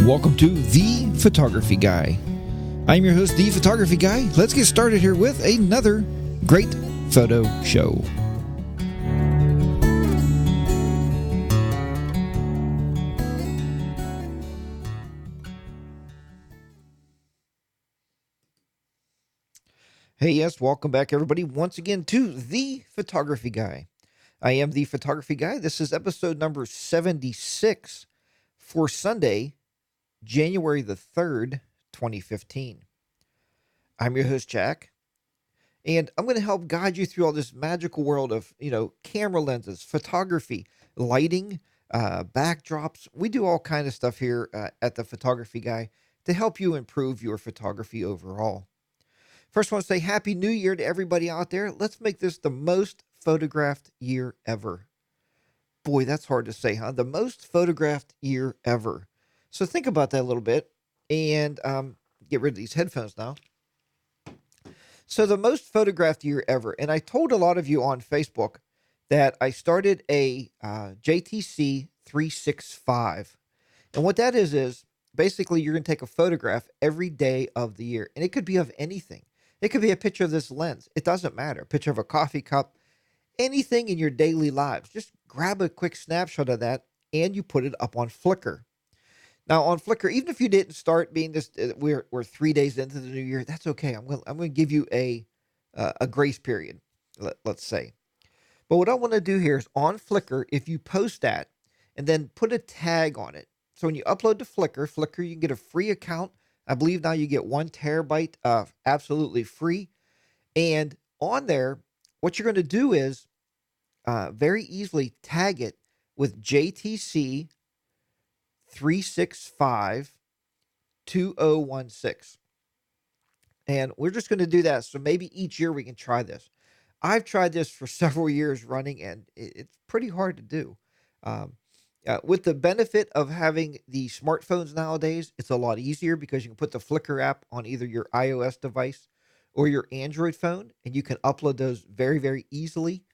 Welcome to The Photography Guy. I'm your host, The Photography Guy. Let's get started here with another great photo show. Hey, yes, welcome back, everybody, once again to The Photography Guy. I am The Photography Guy. This is episode number 76 for Sunday, January the 3rd, 2015. I'm your host, Jack, and I'm going to help guide you through all this magical world of, camera lenses, photography, lighting, backdrops. We do all kind of stuff here at the Photography Guy to help you improve your photography overall. First, I want to say Happy New Year to everybody out there. Let's make this the most photographed year ever. Boy, that's hard to say, huh? The most photographed year ever. So think about that a little bit and get rid of these headphones now. So the most photographed year ever. And I told a lot of you on Facebook that I started a JTC 365. And what that is basically you're going to take a photograph every day of the year. And it could be of anything. It could be a picture of this lens. It doesn't matter. A picture of a coffee cup, anything in your daily lives. Just grab a quick snapshot of that and you put it up on Flickr. Now on Flickr, even if you didn't start being this, we're 3 days into the new year. That's okay. I'm going to give you a grace period. Let's say. But what I want to do here is on Flickr, if you post that and then put a tag on it. So when you upload to Flickr, you can get a free account. I believe now you get 1 terabyte absolutely free. And on there, what you're going to do is very easily tag it with JTC 365 2016. And we're just going to do that. So maybe each year we can try this. I've tried this for several years running, and it's pretty hard to do. With the benefit of having the smartphones nowadays, it's a lot easier because you can put the Flickr app on either your iOS device or your Android phone, and you can upload those very, very easily.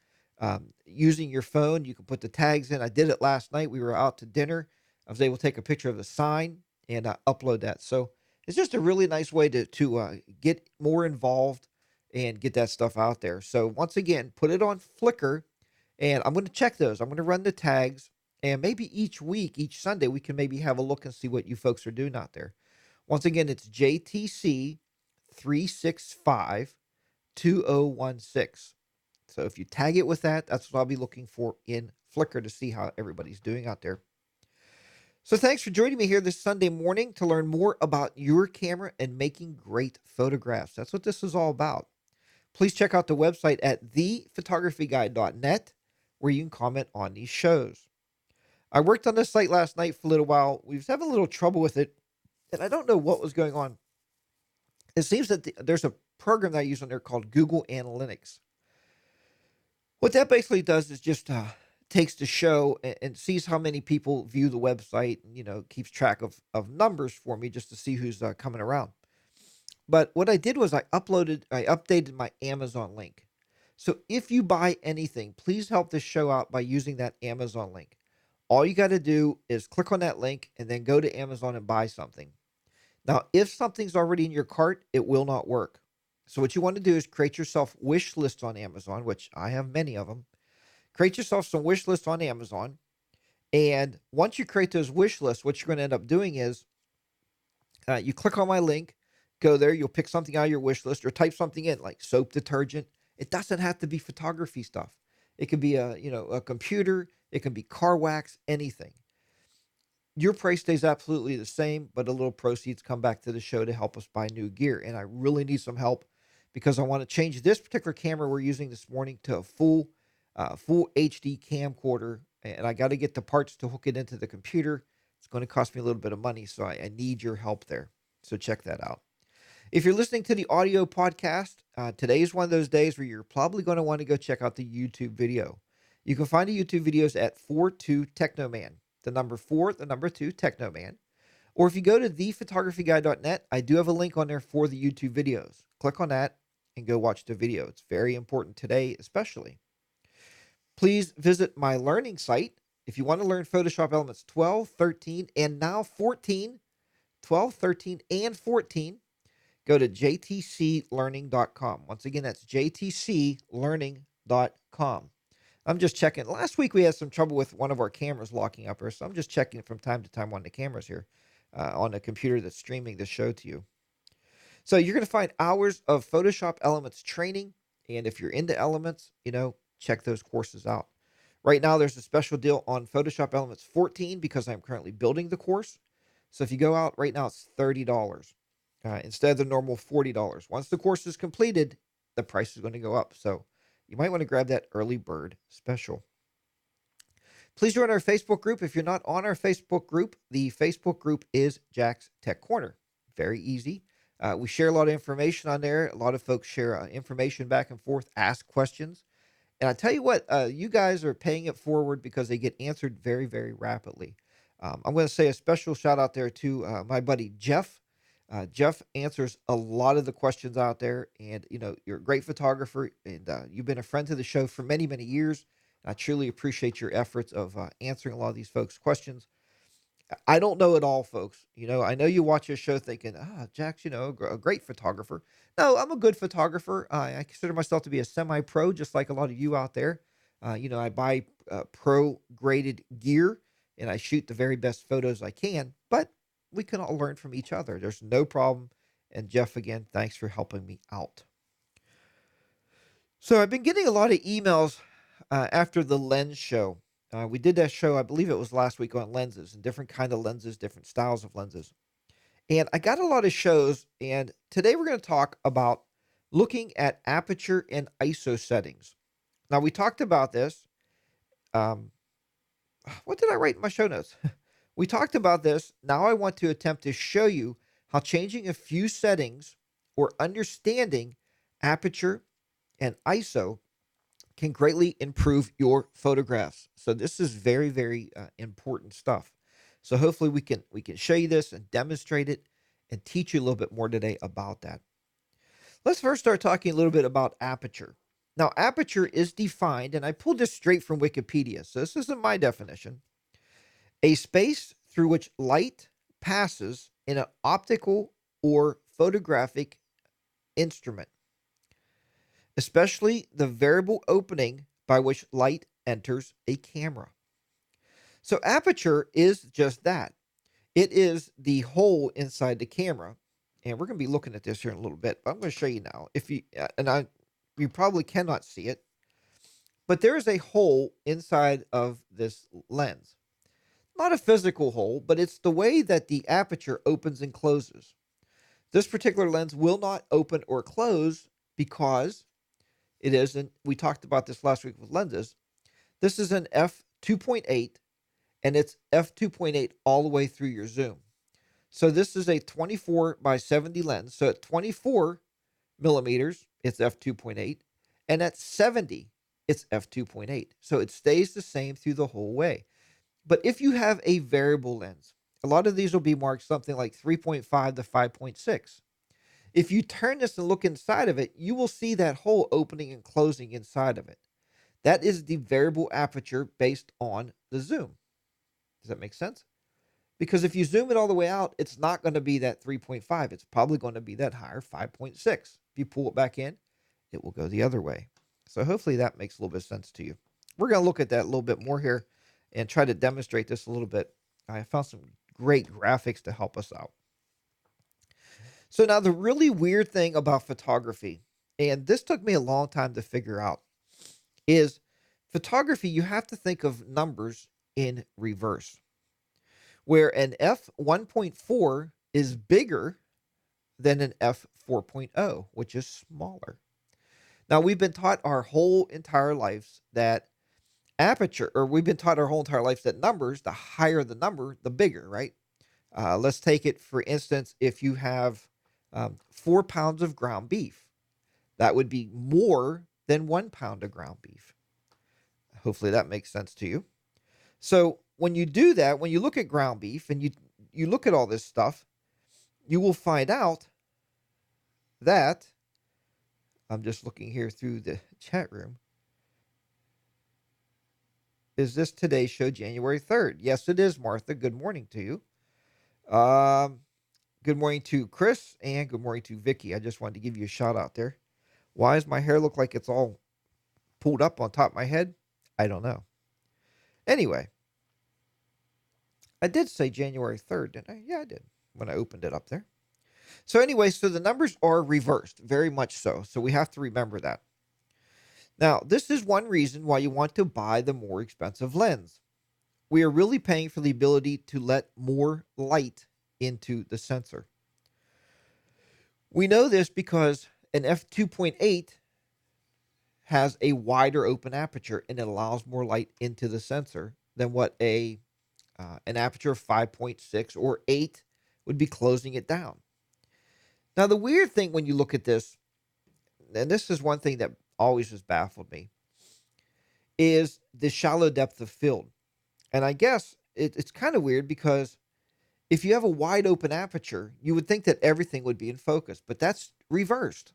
Using your phone, you can put the tags in. I did it last night. We were out to dinner. I was able to take a picture of the sign and upload that. So it's just a really nice way to get more involved and get that stuff out there. So once again, put it on Flickr, and I'm going to check those. I'm going to run the tags. And maybe each week, each Sunday, we can maybe have a look and see what you folks are doing out there. Once again, it's JTC 365 2016. So if you tag it with that, that's what I'll be looking for in Flickr to see how everybody's doing out there. So thanks for joining me here this Sunday morning to learn more about your camera and making great photographs. That's what this is all about. Please check out the website at thephotographyguide.net where you can comment on these shows. I worked on this site last night for a little while. We was having a little trouble with it, and I don't know what was going on. It seems that there's a program that I use on there called Google Analytics. What that basically does is just takes the show and sees how many people view the website, and, keeps track of numbers for me just to see who's coming around. But what I did was I updated my Amazon link. So if you buy anything, please help this show out by using that Amazon link. All you got to do is click on that link and then go to Amazon and buy something. Now, if something's already in your cart, it will not work. So what you want to do is create yourself wish lists on Amazon, which I have many of them. Create yourself some wish lists on Amazon. And once you create those wish lists, what you're going to end up doing is you click on my link, go there, you'll pick something out of your wish list or type something in like soap detergent. It doesn't have to be photography stuff. It could be a computer. It can be car wax, anything. Your price stays absolutely the same, but a little proceeds come back to the show to help us buy new gear. And I really need some help because I want to change this particular camera we're using this morning to a full HD camcorder. And I got to get the parts to hook it into the computer. It's going to cost me a little bit of money, so I need your help there. So check that out. If you're listening to the audio podcast, today is one of those days where you're probably going to want to go check out the YouTube video. You can find the YouTube videos at 42Technoman, the number 4, the number 2, Technoman. Or if you go to thephotographyguide.net, I do have a link on there for the YouTube videos. Click on that and go watch the video. It's very important today, especially. Please visit my learning site. If you want to learn Photoshop Elements 12, 13, and now 14, 12, 13, and 14, go to jtclearning.com. Once again, that's jtclearning.com. I'm just checking. Last week we had some trouble with one of our cameras locking up here, so I'm just checking from time to time on the cameras here on the computer that's streaming the show to you. So you're going to find hours of Photoshop Elements training, and if you're into Elements, check those courses out. Right now, there's a special deal on Photoshop Elements 14 because I'm currently building the course. So if you go out right now, it's $30 instead of the normal $40. Once the course is completed, the price is going to go up. So you might want to grab that early bird special. Please join our Facebook group. If you're not on our Facebook group, the Facebook group is Jack's Tech Corner. Very easy. We share a lot of information on there. A lot of folks share information back and forth, ask questions. And I tell you what, you guys are paying it forward because they get answered very, very rapidly. I'm going to say a special shout out there to my buddy Jeff. Jeff answers a lot of the questions out there, and you're a great photographer, and you've been a friend to the show for many, many years. I truly appreciate your efforts of answering a lot of these folks' questions. I don't know it all, folks. I know you watch this show thinking, Jack's, a great photographer. No, I'm a good photographer. I consider myself to be a semi-pro, just like a lot of you out there. I buy pro-graded gear and I shoot the very best photos I can, but we can all learn from each other. There's no problem. And Jeff, again, thanks for helping me out. So I've been getting a lot of emails after the lens show. We did that show, I believe it was last week, on lenses and different kind of lenses, different styles of lenses. And I got a lot of shows, and today we're going to talk about looking at aperture and ISO settings. Now, we talked about this. Um, what did I write in my show notes? We talked about this. Now I want to attempt to show you how changing a few settings or understanding aperture and ISO can greatly improve your photographs. So this is very, very important stuff. So hopefully we can show you this and demonstrate it and teach you a little bit more today about that. Let's first start talking a little bit about aperture. Now, aperture is defined, and I pulled this straight from Wikipedia, so this isn't my definition. A space through which light passes in an optical or photographic instrument, especially the variable opening by which light enters a camera. So aperture is just that. It is the hole inside the camera. And we're going to be looking at this here in a little bit, but I'm going to show you now. If you you probably cannot see it, but there is a hole inside of this lens. Not a physical hole, but it's the way that the aperture opens and closes. This particular lens will not open or close because it isn't. We talked about this last week with lenses. This is an f2.8, and it's f2.8 all the way through your zoom. So this is a 24 by 70 lens. So at 24 millimeters, it's f2.8, and at 70, it's f2.8. So it stays the same through the whole way. But if you have a variable lens, a lot of these will be marked something like 3.5 to 5.6. If you turn this and look inside of it, you will see that hole opening and closing inside of it. That is the variable aperture based on the zoom. Does that make sense? Because if you zoom it all the way out, it's not going to be that 3.5. It's probably going to be that higher 5.6. If you pull it back in, it will go the other way. So hopefully that makes a little bit of sense to you. We're going to look at that a little bit more here and try to demonstrate this a little bit. I found some great graphics to help us out. So now the really weird thing about photography, and this took me a long time to figure out, is photography, you have to think of numbers in reverse, where an f1.4 is bigger than an f4.0, which is smaller. Now, we've been taught our whole entire lives that aperture, or we've been taught our whole entire lives that numbers, the higher the number, the bigger, right? Let's take it, for instance, if you have 4 pounds of ground beef, that would be more than 1 pound of ground beef. Hopefully that makes sense to you. So when you do that, when you look at ground beef and you look at all this stuff, you will find out that, I'm just looking here through the chat room. Is this today's show, January 3rd? Yes, it is, Martha. Good morning to you. Good morning to Chris and good morning to Vicky. I just wanted to give you a shout out there. Why does my hair look like it's all pulled up on top of my head? I don't know. Anyway, I did say January 3rd, didn't I? Yeah, I did when I opened it up there. So, anyway, so the numbers are reversed, very much so. So, we have to remember that. Now, this is one reason why you want to buy the more expensive lens. We are really paying for the ability to let more light into the sensor. We know this because an f2.8 has a wider open aperture and it allows more light into the sensor than what a an aperture of 5.6 or 8 would be closing it down. Now, the weird thing when you look at this, and this is one thing that always has baffled me, is the shallow depth of field. And I guess it's kind of weird because if you have a wide open aperture, you would think that everything would be in focus, but that's reversed.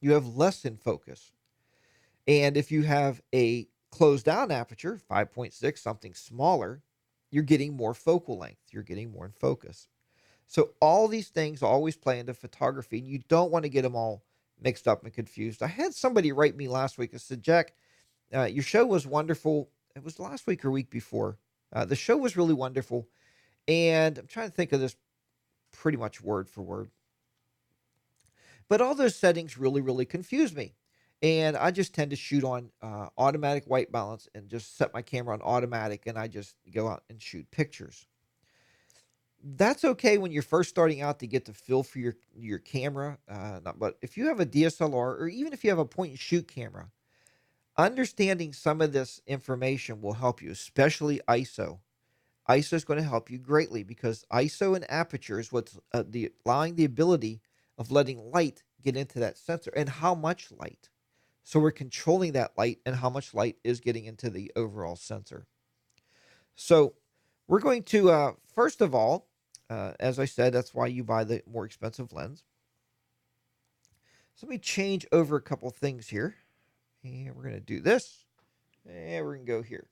You have less in focus. And if you have a closed down aperture, 5.6, something smaller, you're getting more focal length. You're getting more in focus. So all these things always play into photography, and you don't want to get them all mixed up and confused. I had somebody write me last week and said, Jack, your show was wonderful. It was last week or week before. The show was really wonderful. And I'm trying to think of this pretty much word for word. But all those settings really, really confuse me. And I just tend to shoot on automatic white balance and just set my camera on automatic and I just go out and shoot pictures. That's okay when you're first starting out to get the feel for your camera. But if you have a DSLR or even if you have a point and shoot camera, understanding some of this information will help you, especially ISO. ISO is going to help you greatly because ISO and aperture is what's allowing the ability of letting light get into that sensor and how much light. So we're controlling that light and how much light is getting into the overall sensor. So we're going to, first of all, as I said, that's why you buy the more expensive lens. So let me change over a couple things here. And we're going to do this. And we're going to go here.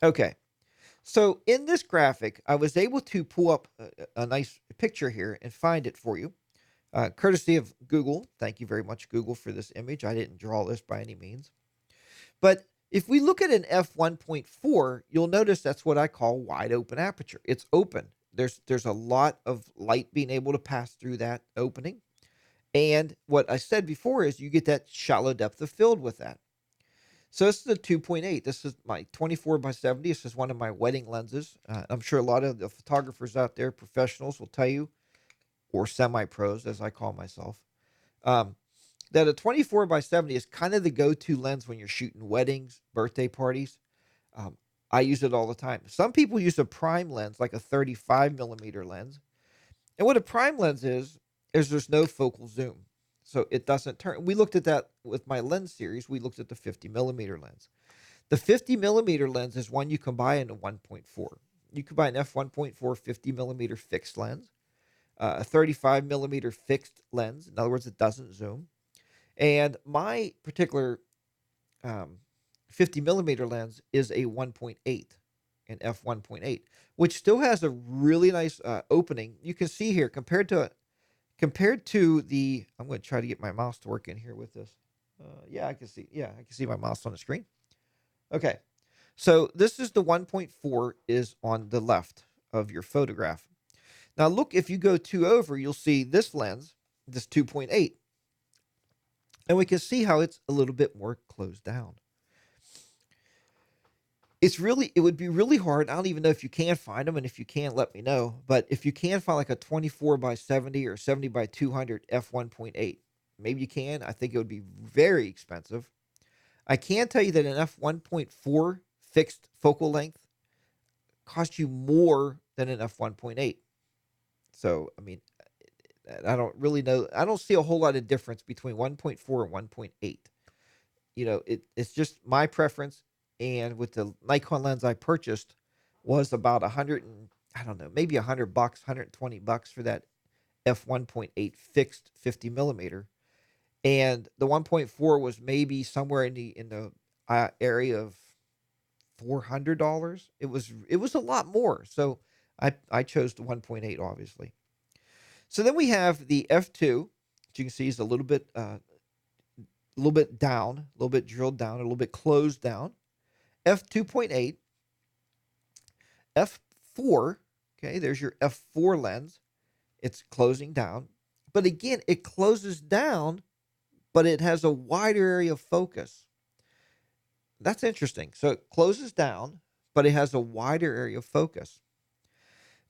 Okay. So in this graphic, I was able to pull up a nice picture here and find it for you, courtesy of Google. Thank you very much, Google, for this image. I didn't draw this by any means. But if we look at an f1.4, you'll notice that's what I call wide open aperture. It's open. There's a lot of light being able to pass through that opening. And what I said before is you get that shallow depth of field with that. So this is a 2.8. This is my 24 by 70. This is one of my wedding lenses. I'm sure a lot of the photographers out there, professionals, will tell you, or semi-pros, as I call myself, um, that a 24 by 70 is kind of the go-to lens when you're shooting weddings, birthday parties. Um, I use it all the time. Some people use a prime lens, like a 35 millimeter lens. And what a prime lens is there's no focal zoom. So it doesn't turn. We looked at that with my lens series. We looked at the 50 millimeter lens. The 50 millimeter lens is one you can buy in a 1.4. You can buy an f1.4 50 millimeter fixed lens, a 35 millimeter fixed lens. In other words, it doesn't zoom. And my particular um, 50 millimeter lens is a 1.8, an f1.8, which still has a really nice opening. You can see here compared to the. I'm going to try to get my mouse to work in here with this. Yeah, I can see. Yeah, I can see my mouse on the screen. Okay, so this is the 1.4 is on the left of your photograph. Now look, if you go two over, you'll see this lens, this 2.8. And we can see how it's a little bit more closed down. It would be really hard. I don't even know if you can find them. And if you can, let me know. But if you can find like a 24 by 70 or 70 by 200 f1.8, maybe you can. I think it would be very expensive. I can tell you that an f1.4 fixed focal length costs you more than an f1.8. So, I mean, I don't really know. I don't see a whole lot of difference between 1.4 and 1.8. It's just my preference. And with the Nikon lens I purchased was about 100 and I don't know, maybe $100, $120 for that f1.8 fixed 50 millimeter, and the 1.4 was maybe somewhere in the area of $400. It was a lot more. So I chose the 1.8, obviously. So then we have the f2, which you can see is a little bit down, a little bit drilled down, a little bit closed down. F2.8, f4. Okay, there's your f4 lens. It's closing down, but again, it closes down, but it has a wider area of focus. That's interesting. So it closes down, but it has a wider area of focus.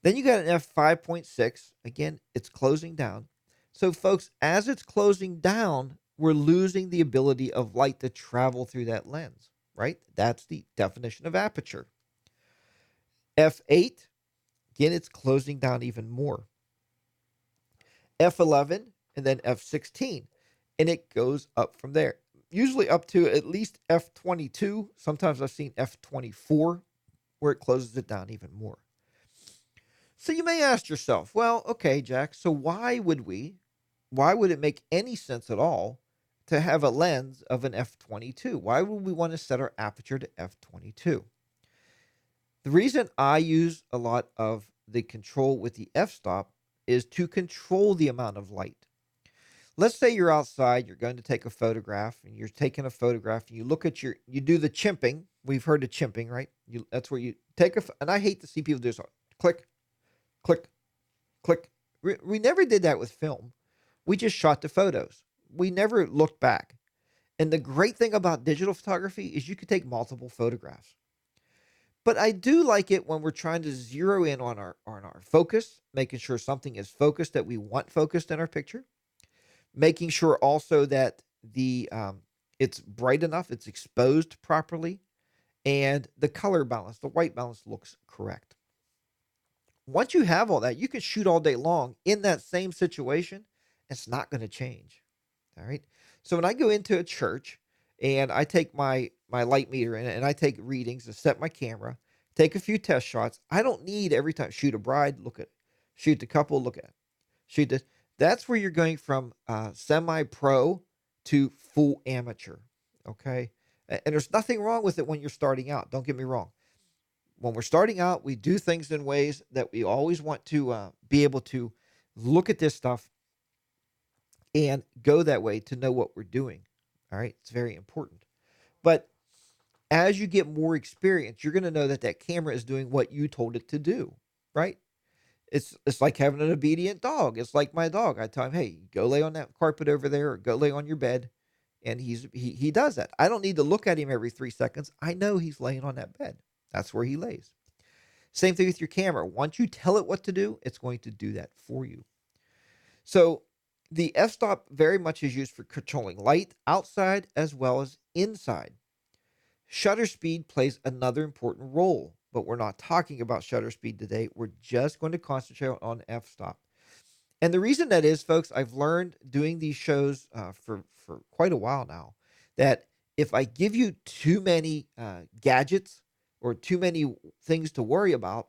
Then you got an f5.6. Again, it's closing down. So, folks, as it's closing down, we're losing the ability of light to travel through that lens, right? That's the definition of aperture. F8, again, it's closing down even more. F11, and then F16, and it goes up from there. Usually up to at least F22. Sometimes I've seen F24, where it closes it down even more. So you may ask yourself, well, okay, Jack, so why would it make any sense at all to have a lens of an f22? Why would we want to set our aperture to f22? The reason I use a lot of the control with the f-stop is to control the amount of light. Let's say you're outside, you're going to take a photograph, and you're taking a photograph, and you do the chimping. We've heard of chimping, right? That's where you take and I hate to see people do this. Click, click, click. We never did that with film. We just shot the photos. We never looked back. And the great thing about digital photography is you can take multiple photographs. But I do like it when we're trying to zero in on our focus, making sure something is focused that we want focused in our picture, making sure also that the it's bright enough, it's exposed properly, and the color balance, the white balance looks correct. Once you have all that, you can shoot all day long in that same situation. It's not going to change. All right. So when I go into a church and I take my light meter in it and I take readings and set my camera, take a few test shots, I don't need every time shoot a bride, look at, shoot the couple, look at, shoot this. That's where you're going from semi-pro to full amateur. Okay. And there's nothing wrong with it when you're starting out. Don't get me wrong. When we're starting out, we do things in ways that we always want to be able to look at this stuff and go that way to know what we're doing. All right. It's very important. But as you get more experience, you're going to know that that camera is doing what you told it to do. Right. It's like having an obedient dog. It's like my dog. I tell him, hey, go lay on that carpet over there or go lay on your bed. And he does that. I don't need to look at him every 3 seconds. I know he's laying on that bed. That's where he lays. Same thing with your camera. Once you tell it what to do, it's going to do that for you. So the f-stop very much is used for controlling light outside as well as inside. Shutter speed plays another important role, but we're not talking about shutter speed today. We're just going to concentrate on f-stop. And the reason that is, folks, I've learned doing these shows for quite a while now that if I give you too many gadgets or too many things to worry about,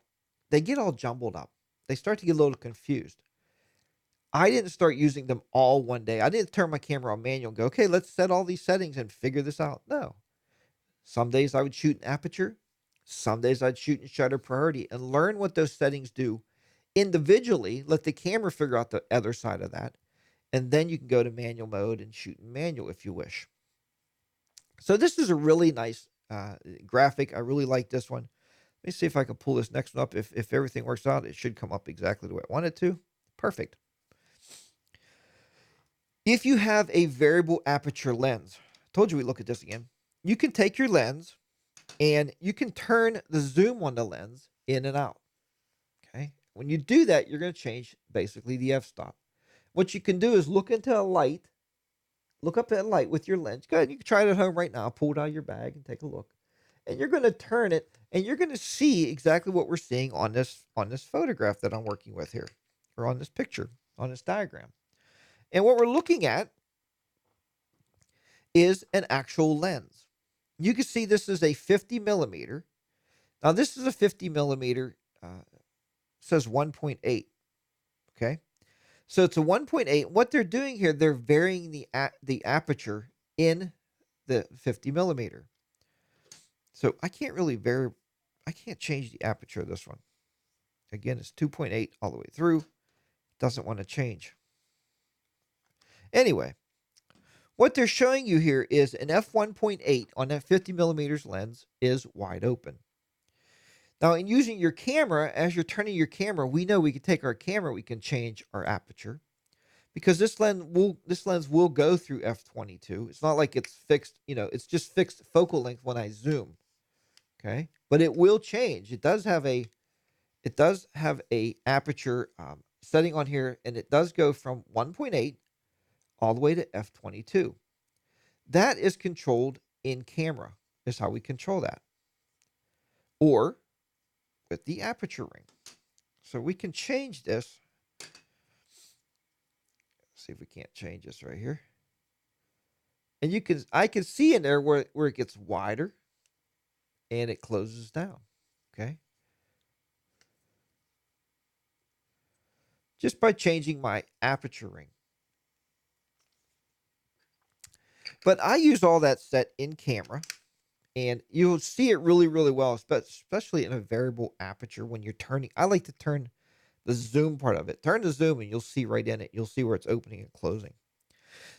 they get all jumbled up. They start to get a little confused. I didn't start using them all one day. I didn't turn my camera on manual and go, okay, let's set all these settings and figure this out. No. Some days I would shoot in aperture. Some days I'd shoot in shutter priority and learn what those settings do individually. Let the camera figure out the other side of that. And then you can go to manual mode and shoot in manual if you wish. So this is a really nice graphic. I really like this one. Let me see if I can pull this next one up. If everything works out, it should come up exactly the way I want it to. Perfect. If you have a variable aperture lens, I told you we look at this again. You can take your lens and you can turn the zoom on the lens in and out. Okay. When you do that, you're going to change basically the f-stop. What you can do is look into a light, look up at a light with your lens. Go ahead, you can try it at home right now. Pull it out of your bag and take a look. And you're going to turn it and you're going to see exactly what we're seeing on this photograph that I'm working with here, or on this picture, on this diagram. And what we're looking at is an actual lens. You can see this is a 50 millimeter. Now this is a 50 millimeter, says 1.8. Okay. So it's a 1.8. What they're doing here, they're varying the aperture in the 50 millimeter. So I can't really I can't change the aperture of this one. Again, it's 2.8 all the way through. Doesn't want to change. Anyway, what they're showing you here is an f1.8 on that 50 millimeters lens is wide open. Now, in using your camera, as you're turning your camera, we know we can take our camera, we can change our aperture because this lens will go through f22. It's not like it's fixed, it's just fixed focal length when I zoom. Okay, but it will change. It does have a aperture setting on here, and it does go from 1.8 all the way to f22. That is controlled in camera. Is how we control that, or with the aperture ring. So we can change this. See if we can't change this right here. And I can see in there where it gets wider and it closes down. Okay. Just by changing my aperture ring. But I use all that set in camera, and you'll see it really, really well, especially in a variable aperture when you're turning. I like to turn the zoom part of it. Turn the zoom, and you'll see right in it. You'll see where it's opening and closing.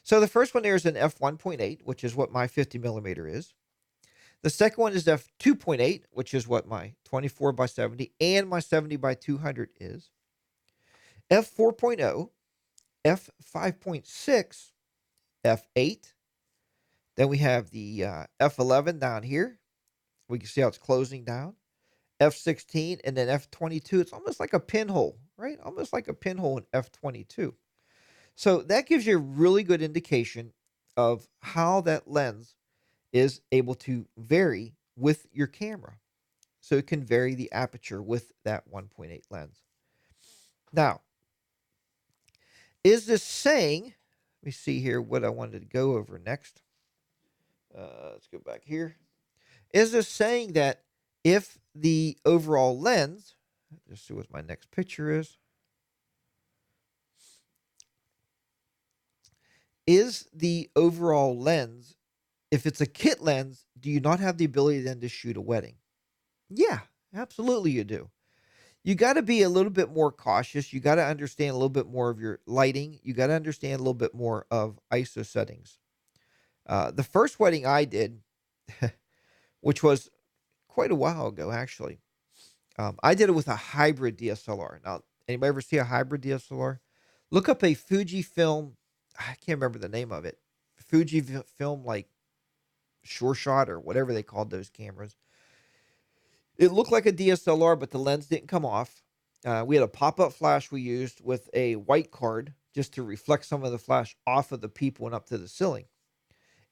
So the first one there is an f1.8, which is what my 50 millimeter is. The second one is f2.8, which is what my 24 by 70 and my 70 by 200 is. F4.0, f5.6, f8. Then we have the f11 down here. We can see how it's closing down. F16 and then f22. It's almost like a pinhole, right? Almost like a pinhole in f22. So that gives you a really good indication of how that lens is able to vary with your camera. So it can vary the aperture with that 1.8 lens. Now, is this saying, let me see here what I wanted to go over next. Let's go back here. Is this saying that if the overall lens, let's see what my next picture is the overall lens, if it's a kit lens, do you not have the ability then to shoot a wedding? Yeah, absolutely you do. You got to be a little bit more cautious. You got to understand a little bit more of your lighting. You got to understand a little bit more of ISO settings. The first wedding I did, which was quite a while ago actually, I did it with a hybrid DSLR. Now, anybody ever see a hybrid DSLR? Look up a Fujifilm. I can't remember the name of it. Fujifilm, like Sure Shot or whatever they called those cameras. It looked like a DSLR, but the lens didn't come off. We had a pop-up flash we used with a white card just to reflect some of the flash off of the people and up to the ceiling.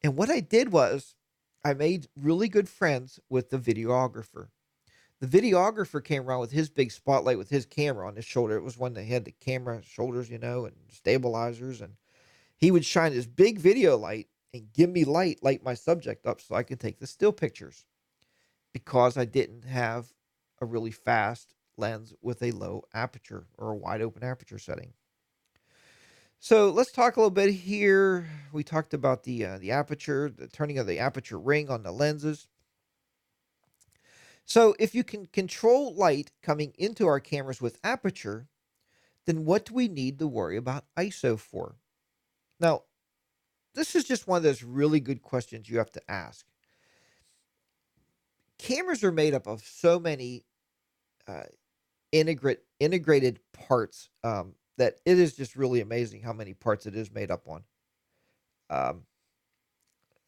And what I did was I made really good friends with the videographer. The videographer came around with his big spotlight with his camera on his shoulder. It was when they had the camera shoulders, and stabilizers. And he would shine his big video light and give me light my subject up so I could take the still pictures because I didn't have a really fast lens with a low aperture or a wide open aperture setting. So let's talk a little bit here. We talked about the aperture, the turning of the aperture ring on the lenses. So if you can control light coming into our cameras with aperture, then what do we need to worry about ISO for? Now, this is just one of those really good questions you have to ask. Cameras are made up of so many uh, integrated parts that it is just really amazing how many parts it is made up on. Um,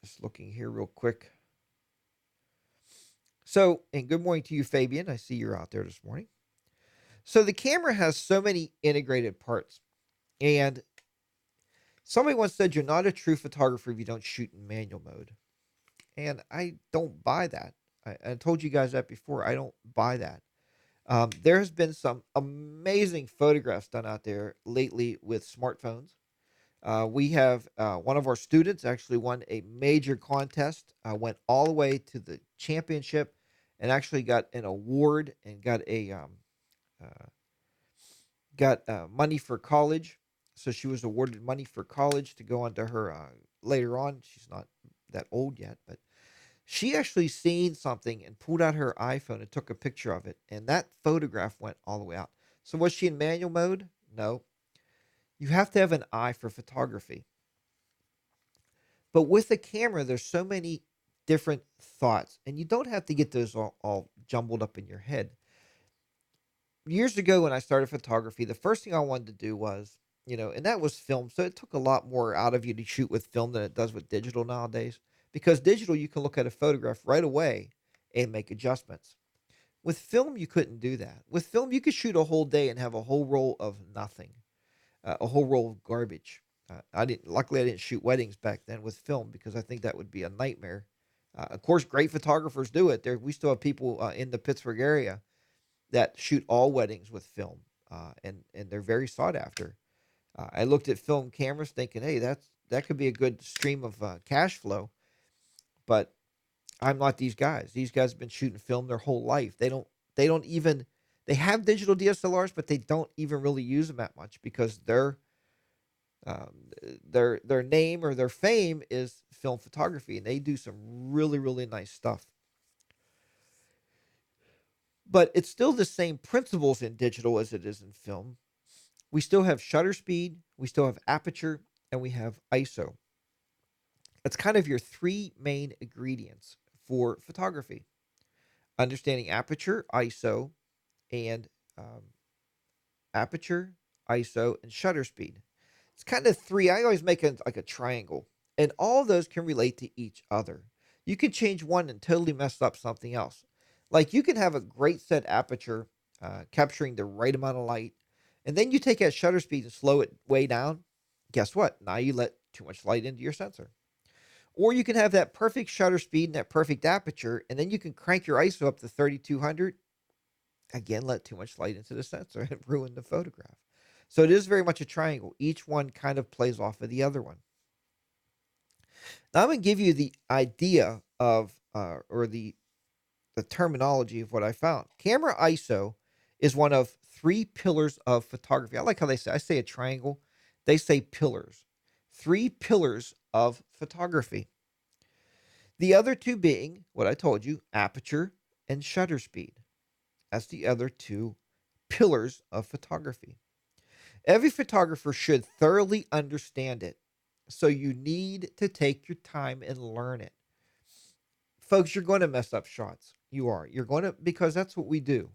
just looking here real quick. So, and good morning to you, Fabian. I see you're out there this morning. So the camera has so many integrated parts. And somebody once said you're not a true photographer if you don't shoot in manual mode. And I don't buy that. I told you guys that before. I don't buy that. There has been some amazing photographs done out there lately with smartphones. We have one of our students actually won a major contest, went all the way to the championship, and actually got an award and uh, got money for college. So she was awarded money for college to go on to her later on. She's not that old yet, but She actually seen something and pulled out her iPhone and took a picture of it, and that photograph went all the way out. So was she in manual mode? No. You have to have an eye for photography. But with a camera, there's so many different thoughts, and you don't have to get those all jumbled up in your head. Years ago, when I started photography, the first thing I wanted to do was, and that was film. So it took a lot more out of you to shoot with film than it does with digital nowadays. Because digital, you can look at a photograph right away and make adjustments. With film, you couldn't do that. With film, you could shoot a whole day and have a whole roll of nothing, a whole roll of garbage. I didn't. Luckily, I didn't shoot weddings back then with film because I think that would be a nightmare. Of course, great photographers do it. We still have people in the Pittsburgh area that shoot all weddings with film, and they're very sought after. I looked at film cameras, thinking, "Hey, that could be a good stream of cash flow." But I'm not these guys. These guys have been shooting film their whole life. They don't even they have digital DSLRs, but they don't even really use them that much because their name or their fame is film photography, and they do some really really nice stuff. But it's still the same principles in digital as it is in film. We still have shutter speed, we still have aperture, and we have ISO. That's kind of your three main ingredients for photography: understanding aperture, ISO, and um, aperture, ISO, and shutter speed. It's kind of three. I always make it like a triangle, and all of those can relate to each other. You can change one and totally mess up something else. Like you can have a great set aperture, capturing the right amount of light, and then you take that shutter speed and slow it way down. Guess what? Now you let too much light into your sensor. Or you can have that perfect shutter speed and that perfect aperture, and then you can crank your ISO up to 3200. Again, let too much light into the sensor and ruin the photograph. So it is very much a triangle. Each one kind of plays off of the other one. Now I'm going to give you the idea of, or the terminology of what I found. Camera ISO is one of three pillars of photography. I like how I say a triangle. They say pillars. Three pillars of photography. The other two being what I told you, aperture and shutter speed. That's the other two pillars of photography. Every photographer should thoroughly understand it. So you need to take your time and learn it. Folks, you're going to mess up shots. You are. You're going to, because that's what we do.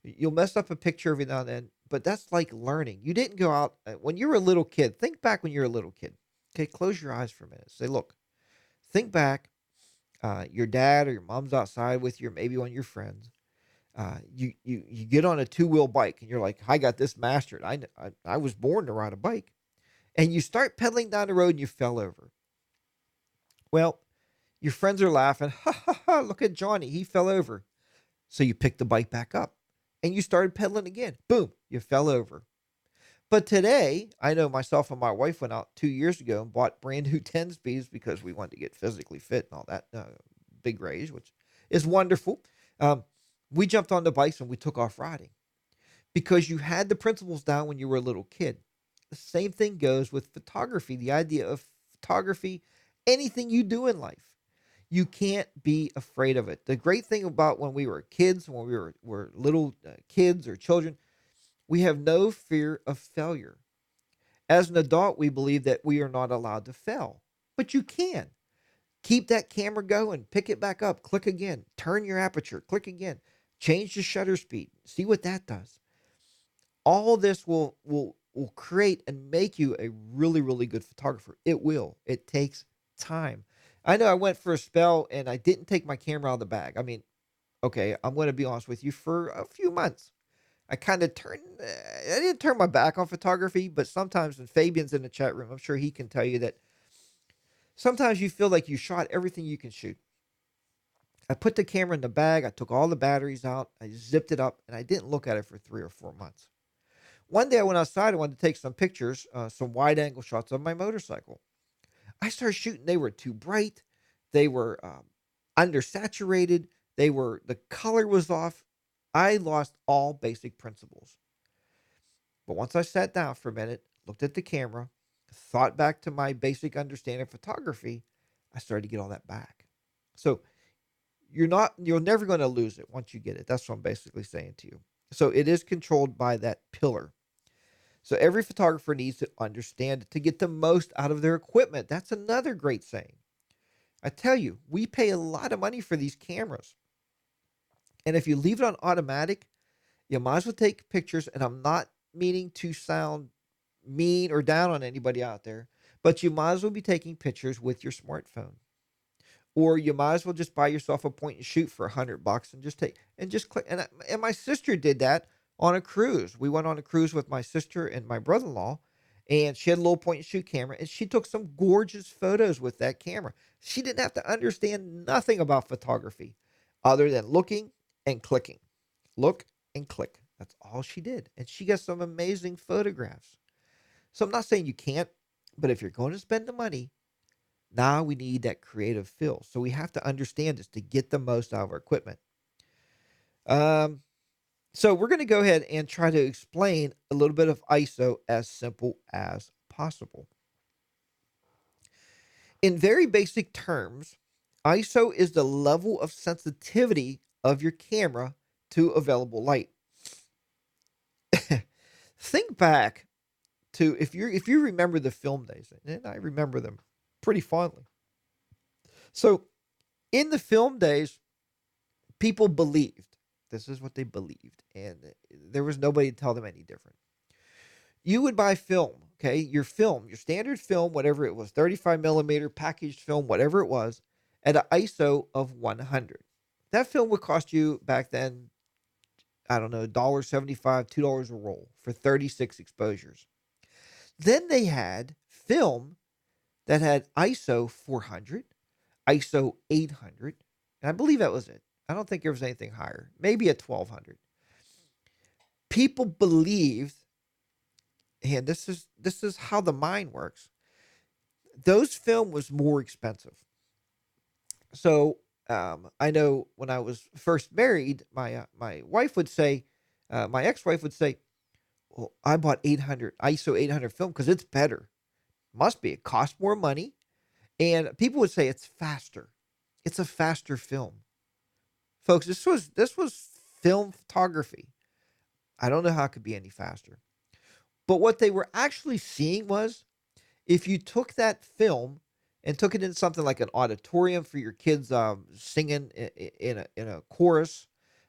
You'll mess up a picture every now and then, but that's like learning. You didn't go out when you were a little kid. Think back when you were a little kid. Okay, close your eyes for a minute. Say, look, think back. Your dad or your mom's outside with you, or maybe one of your friends. You get on a two-wheel bike and you're like, I got this mastered. I was born to ride a bike. And you start pedaling down the road and you fell over. Well, your friends are laughing. Ha ha ha, look at Johnny. He fell over. So you pick the bike back up and you started pedaling again. Boom, you fell over. But today, I know myself and my wife went out 2 years ago and bought brand new 10 speeds because we wanted to get physically fit and all that big rage, which is wonderful. Um, we jumped on the bikes and we took off riding because you had the principles down when you were a little kid. The same thing goes with photography. The idea of photography, anything you do in life, you can't be afraid of it. The great thing about when we were kids, when were little kids or children, we have no fear of failure. As an adult, we believe that we are not allowed to fail, but you can. Keep that camera going, pick it back up, click again, turn your aperture, click again, change the shutter speed, see what that does. All this will create and make you a really really good photographer. It will. It takes time. I know I went for a spell and I didn't take my camera out of the bag. I mean, okay, I'm going to be honest with you. For a few months, I kind of turned. I didn't turn my back on photography, but sometimes, and Fabian's in the chat room, I'm sure he can tell you that sometimes you feel like you shot everything you can shoot. I put the camera in the bag. I took all the batteries out. I zipped it up, and I didn't look at it for 3 or 4 months. One day I went outside. I wanted to take some pictures, some wide angle shots of my motorcycle. I started shooting. They were too bright. They were undersaturated. The color was off. I lost all basic principles. But once I sat down for a minute, looked at the camera, thought back to my basic understanding of photography, I started to get all that back. So you're never going to lose it once you get it. That's what I'm basically saying to you. So it is controlled by that pillar. So every photographer needs to understand it to get the most out of their equipment. That's another great saying. I tell you, we pay a lot of money for these cameras. And if you leave it on automatic, you might as well take pictures. And I'm not meaning to sound mean or down on anybody out there, but you might as well be taking pictures with your smartphone. Or you might as well just buy yourself a point and shoot for $100 and just click. And my sister did that on a cruise. We went on a cruise with my sister and my brother-in-law, and she had a little point and shoot camera, and she took some gorgeous photos with that camera. She didn't have to understand nothing about photography other than looking and clicking. Look and click. That's all she did. And she got some amazing photographs. So I'm not saying you can't, but if you're going to spend the money, now we need that creative feel. So we have to understand this to get the most out of our equipment. Um, so we're going to go ahead and try to explain a little bit of ISO as simple as possible. In very basic terms, ISO is the level of sensitivity of your camera to available light. Think back to if you remember the film days, and I remember them pretty fondly. So in the film days, people believed this is what they believed, and there was nobody to tell them any different. You would buy film, okay, your standard film, whatever it was, 35 millimeter packaged film, whatever it was, at an ISO of 100. That film would cost you back then, I don't know, $1.75, $2 a roll for 36 exposures. Then they had film that had ISO 400, ISO 800, and I believe that was it. I don't think there was anything higher, maybe at 1200. People believed, and this is how the mind works. Those film was more expensive. So I know when I was first married, my wife would say, my ex-wife would say, "Well, I bought 800 ISO 800 film because it's better. Must be. It costs more money." And people would say it's faster. It's a faster film. Folks, this was film photography. I don't know how it could be any faster. But what they were actually seeing was if you took that film and took it in something like an auditorium for your kids singing in a chorus,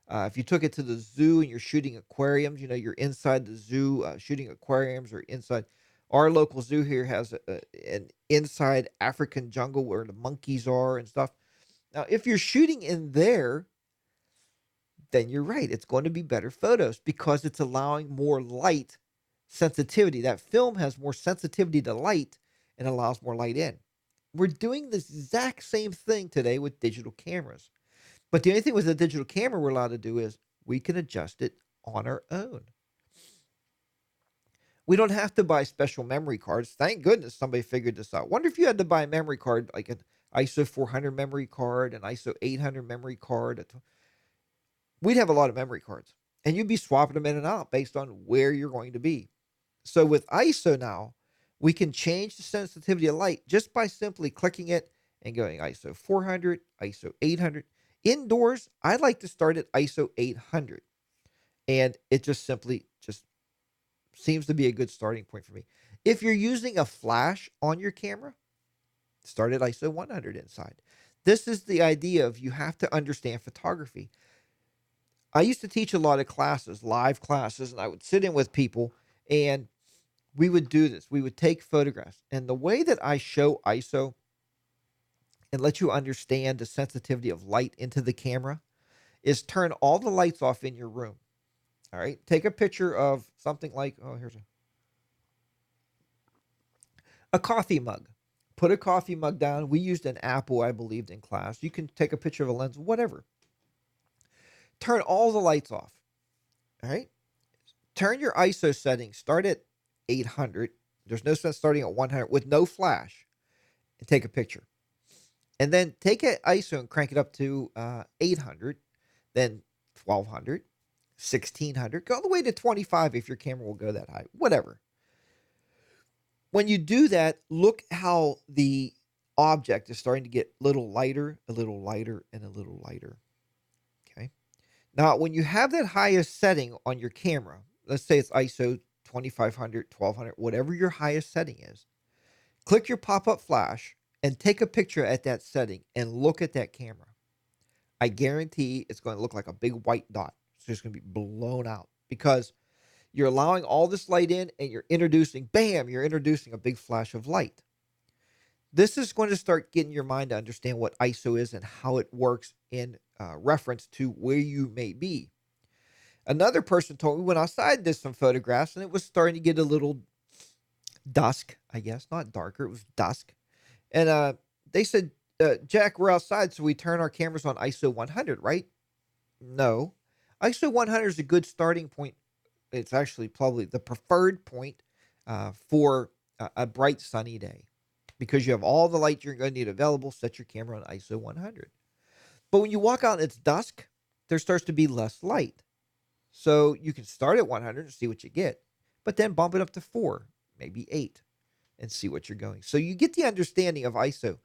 if you took it to the zoo and you're shooting aquariums, you're inside the zoo shooting aquariums or inside. Our local zoo here has an inside African jungle where the monkeys are and stuff. Now, if you're shooting in there, then you're right. It's going to be better photos because it's allowing more light sensitivity. That film has more sensitivity to light and allows more light in. We're doing this exact same thing today with digital cameras. But the only thing with a digital camera we're allowed to do is we can adjust it on our own. We don't have to buy special memory cards. Thank goodness somebody figured this out. Wonder if you had to buy a memory card like an ISO 400 memory card, an ISO 800 memory card. We'd have a lot of memory cards, and you'd be swapping them in and out based on where you're going to be. So with ISO now, we can change the sensitivity of light just by simply clicking it and going ISO 400, ISO 800. Indoors, I like to start at ISO 800, and it just simply just seems to be a good starting point for me. If you're using a flash on your camera, start at ISO 100 inside. This is the idea of you have to understand photography. I used to teach a lot of classes, live classes, and I would sit in with people and we would do this. We would take photographs. And the way that I show ISO and let you understand the sensitivity of light into the camera is turn all the lights off in your room. All right. Take a picture of something like, oh, here's a coffee mug. Put a coffee mug down. We used an apple, I believed, in class. You can take a picture of a lens, whatever. Turn all the lights off. All right. Turn your ISO settings. Start at 800. There's no sense starting at 100 with no flash and take a picture. And then take an ISO and crank it up to 800, then 1200, 1600, go all the way to 25 if your camera will go that high, whatever. When you do that, look how the object is starting to get a little lighter, a little lighter, and a little lighter. Okay. Now, when you have that highest setting on your camera, let's say it's ISO 2500, 1200, whatever your highest setting is, click your pop up flash and take a picture at that setting and look at that camera. I guarantee it's going to look like a big white dot. It's just going to be blown out because you're allowing all this light in and you're introducing a big flash of light. This is going to start getting your mind to understand what ISO is and how it works in reference to where you may be. Another person told me when outside did some photographs and it was starting to get a little dusk, I guess, not darker, it was dusk. And they said, Jack, we're outside, so we turn our cameras on ISO 100, right? No. ISO 100 is a good starting point. It's actually probably the preferred point for a bright sunny day because you have all the light you're going to need available. Set your camera on ISO 100. But when you walk out and it's dusk, there starts to be less light. So you can start at 100 and see what you get, but then bump it up to 4, maybe 8, and see what you're going. So you get the understanding of ISO,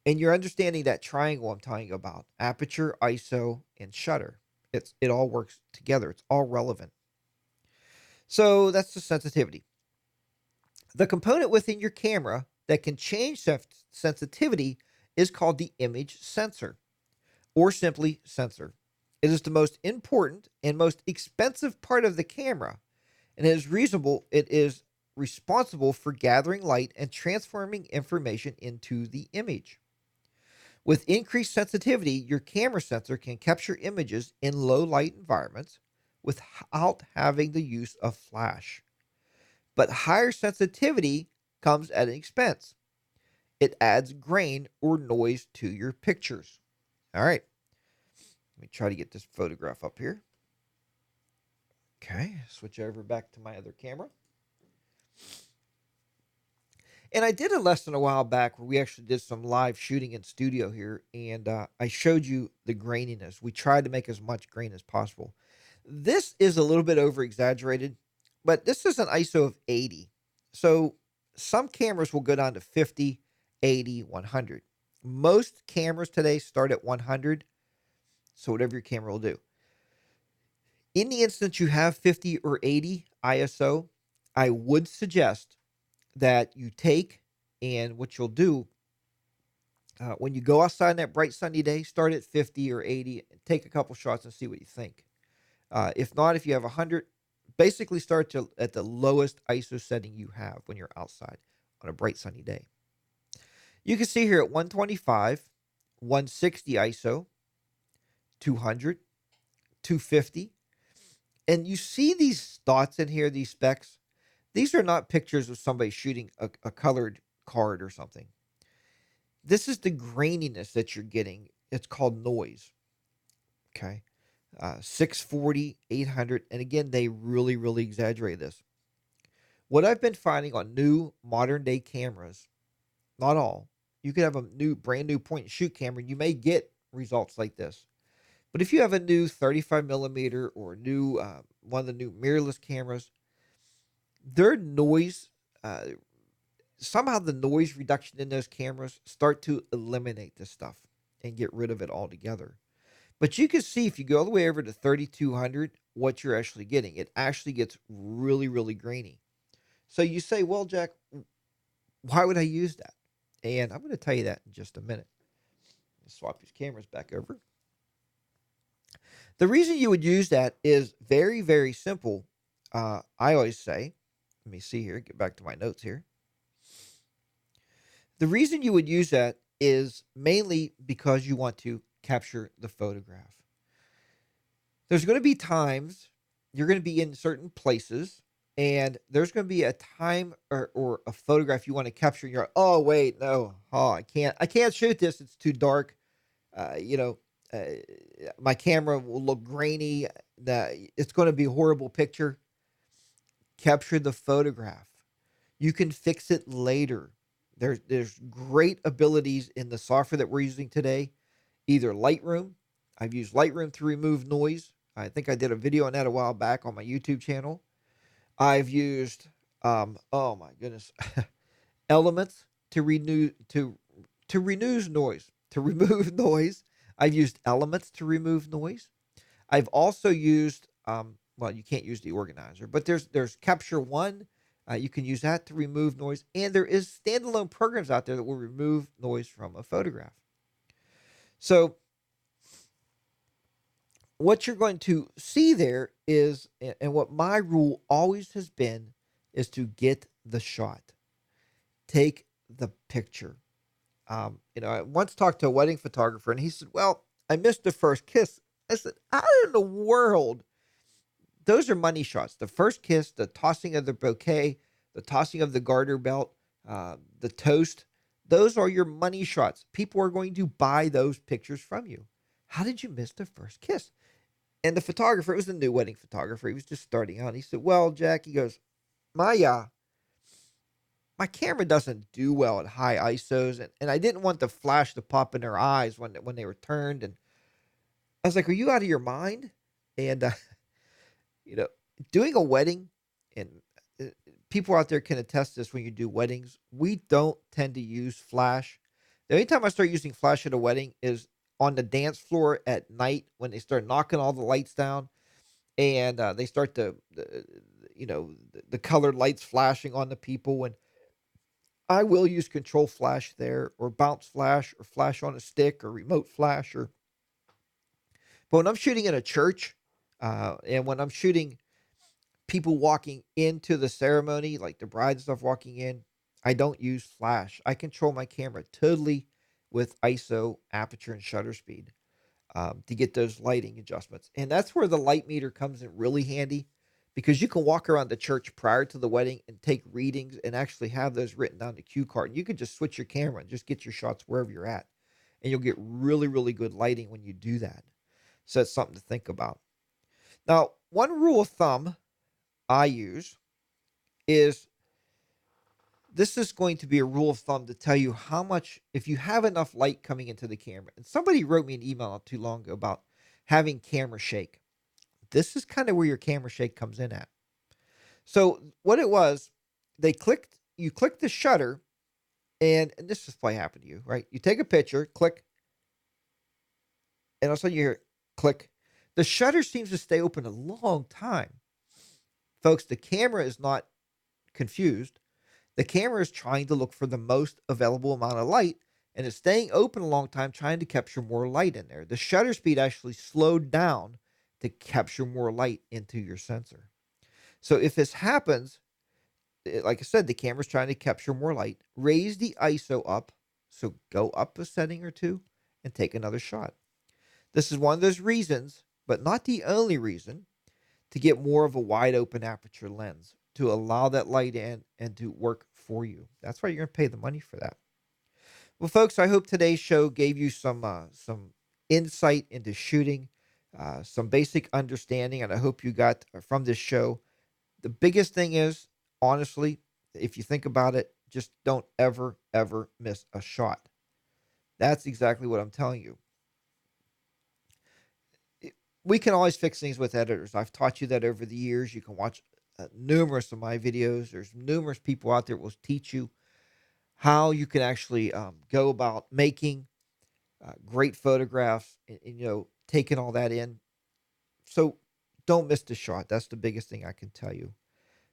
and you're understanding that triangle I'm telling you about: aperture, ISO, and shutter. It all works together. It's all relevant. So that's the sensitivity. The component within your camera that can change sensitivity is called the image sensor, or simply sensor. It is the most important and most expensive part of the camera, and it is responsible for gathering light and transforming information into the image. With increased sensitivity, your camera sensor can capture images in low light environments without having the use of flash. But higher sensitivity comes at an expense. It adds grain or noise to your pictures. All right, let me try to get this photograph up here. Okay, switch over back to my other camera. And I did a lesson a while back where we actually did some live shooting in studio here, and I showed you the graininess. We tried to make as much grain as possible. This is a little bit over exaggerated, but this is an ISO of 80. So some cameras will go down to 50, 80, 100. Most cameras today start at 100. So whatever your camera will do. In the instance you have 50 or 80 ISO, I would suggest that you take, and what you'll do when you go outside on that bright sunny day, start at 50 or 80, and take a couple shots and see what you think. If not, if you have 100, basically start at the lowest ISO setting you have when you're outside on a bright sunny day. You can see here at 125, 160 ISO, 200, 250, and you see these dots in here, these specks. These are not pictures of somebody shooting a colored card or something. This is the graininess that you're getting. It's called noise. Okay. 640, 800. And again, they really, really exaggerate this. What I've been finding on new modern day cameras, not all, you could have a brand new point and shoot camera, and you may get results like this. But if you have a new 35 millimeter or new one of the new mirrorless cameras, their noise, uh, somehow the noise reduction in those cameras start to eliminate this stuff and get rid of it altogether. But you can see if you go all the way over to 3200, what you're actually getting. It actually gets really, really grainy. So you say, well, Jack, why would I use that? And I'm going to tell you that in just a minute. Let's swap these cameras back over. The reason you would use that is very, very simple. I always say, let me see here, get back to my notes here. The reason you would use that is mainly because you want to capture the photograph. There's going to be times you're going to be in certain places, and there's going to be a time or a photograph you want to capture. And you're like, oh wait, no, oh I can't shoot this. It's too dark. Uh, you know, uh, my camera will look grainy. It's going to be a horrible picture. Capture the photograph. You can fix it later. There's great abilities in the software that we're using today. Either Lightroom. I've used Lightroom to remove noise. I think I did a video on that a while back on my YouTube channel. I've used oh my goodness, Elements to to remove noise. To remove noise, I've used Elements to remove noise. I've also used well, you can't use the organizer, but there's Capture One. You can use that to remove noise, and there is standalone programs out there that will remove noise from a photograph. So what you're going to see there is, and what my rule always has been, is to get the shot, take the picture. I once talked to a wedding photographer, and he said, "Well, I missed the first kiss." I said, "How in the world? Those are money shots. The first kiss, the tossing of the bouquet, the tossing of the garter belt, the toast. Those are your money shots. People are going to buy those pictures from you. How did you miss the first kiss?" And the photographer, it was a new wedding photographer. He was just starting out. He said, "Well, Jack," he goes, "my my camera doesn't do well at high ISOs, and I didn't want the flash to pop in their eyes when they were turned." And I was like, "Are you out of your mind?" And you know, doing a wedding, and uh, people out there can attest to this. When you do weddings, we don't tend to use flash. The only time I start using flash at a wedding is on the dance floor at night when they start knocking all the lights down, and they start the colored lights flashing on the people. And I will use control flash there, or bounce flash, or flash on a stick, or remote flash. Or but when I'm shooting in a church, and when I'm shooting people walking into the ceremony, like the bride and stuff walking in, I don't use flash. I control my camera totally with ISO, aperture, and shutter speed, to get those lighting adjustments. And that's where the light meter comes in really handy, because you can walk around the church prior to the wedding and take readings and actually have those written down the cue card. And you can just switch your camera and just get your shots wherever you're at. And you'll get really, really good lighting when you do that. So that's something to think about. Now, one rule of thumb I use is, this is going to be a rule of thumb to tell you how much, if you have enough light coming into the camera. And somebody wrote me an email not too long ago about having camera shake. This is kind of where your camera shake comes in at. So what it was, you click the shutter, and this is probably happened to you, right? You take a picture, click, and all of a sudden you hear click. The shutter seems to stay open a long time. Folks, the camera is not confused. The camera is trying to look for the most available amount of light, and it's staying open a long time trying to capture more light in there. The shutter speed actually slowed down to capture more light into your sensor. So if this happens, like I said, the camera's trying to capture more light. Raise the ISO up. So go up a setting or two and take another shot. This is one of those reasons, but not the only reason, to get more of a wide open aperture lens to allow that light in and to work for you. That's why you're going to pay the money for that. Well, folks, I hope today's show gave you some insight into shooting, some basic understanding, and I hope you got from this show. The biggest thing is, honestly, if you think about it, just don't ever, ever miss a shot. That's exactly what I'm telling you. We can always fix things with editors. I've taught you that over the years. You can watch numerous of my videos. There's numerous people out there that will teach you how you can actually go about making great photographs, and taking all that in. So don't miss the shot. That's the biggest thing I can tell you.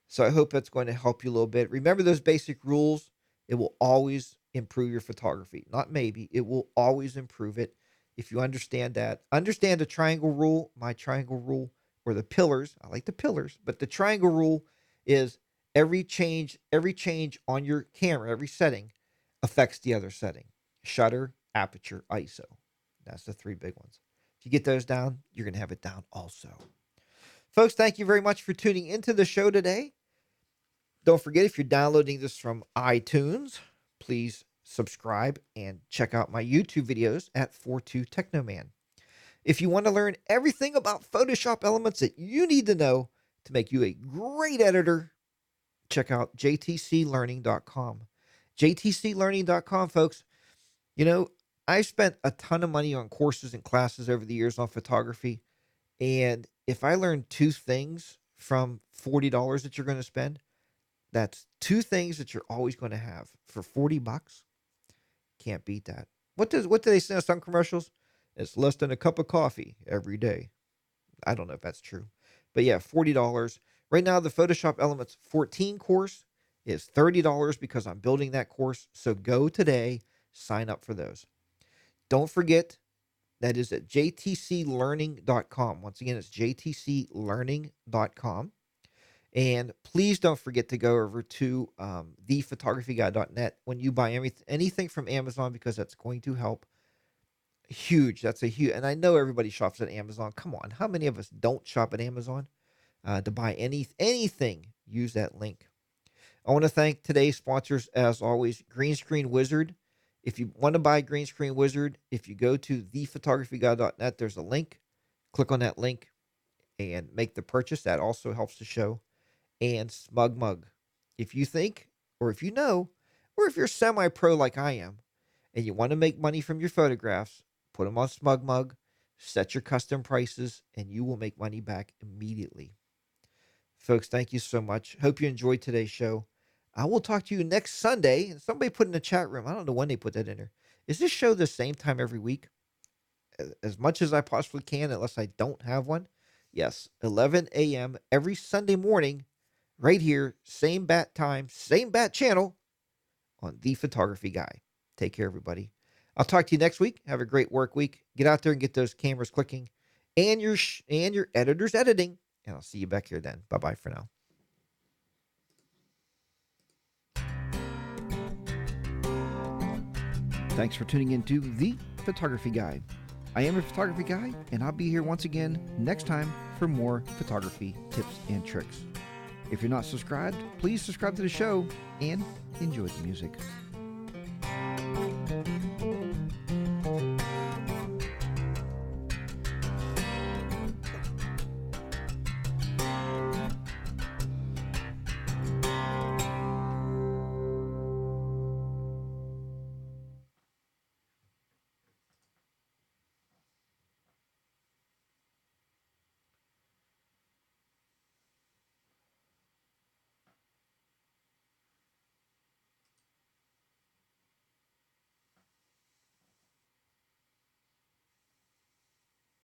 So I hope that's going to help you a little bit. Remember those basic rules. It will always improve your photography. Not maybe, it will always improve it if you understand that. Understand the triangle rule, my triangle rule, or the pillars. I like the pillars, but the triangle rule is every change on your camera, every setting affects the other setting. Shutter, aperture, ISO. That's the three big ones. If you get those down, you're going to have it down also. Folks, thank you very much for tuning into the show today. Don't forget, if you're downloading this from iTunes, please subscribe and check out my YouTube videos at 42 Technoman. If you want to learn everything about Photoshop elements that you need to know to make you a great editor, check out jtclearning.com. jtclearning.com, folks. You know, I spent a ton of money on courses and classes over the years on photography. And if I learned two things from $40 that you're going to spend, that's two things that you're always going to have for 40 bucks. Can't beat that. What do they say in some commercials? It's less than a cup of coffee every day. I don't know if that's true. But yeah, $40. Right now, the Photoshop Elements 14 course is $30 because I'm building that course. So go today, sign up for those. Don't forget, that is at jtclearning.com. Once again, it's jtclearning.com. And please don't forget to go over to thephotographyguy.net when you buy anything from Amazon, because that's going to help huge. That's a huge, and I know everybody shops at Amazon. Come on, how many of us don't shop at Amazon to buy anything? Use that link. I want to thank today's sponsors, as always, Green Screen Wizard. If you want to buy Green Screen Wizard, if you go to thephotographyguy.net, there's a link. Click on that link and make the purchase. That also helps the show. And Smug Mug. If you think, or if you know, or if you're semi-pro like I am, and you want to make money from your photographs, put them on Smug Mug, set your custom prices, and you will make money back immediately. Folks, thank you so much. Hope you enjoyed today's show. I will talk to you next Sunday. And somebody put in the chat room, I don't know when they put that in there. Is this show the same time every week? As much as I possibly can, unless I don't have one. Yes, 11 a.m. every Sunday morning, right here, same bat time, same bat channel on The Photography Guy. Take care, everybody. I'll talk to you next week. Have a great work week. Get out there and get those cameras clicking and your editor's editing. And I'll see you back here then. Bye-bye for now. Thanks for tuning in to The Photography Guy. I am a photography guy, and I'll be here once again next time for more photography tips and tricks. If you're not subscribed, please subscribe to the show and enjoy the music.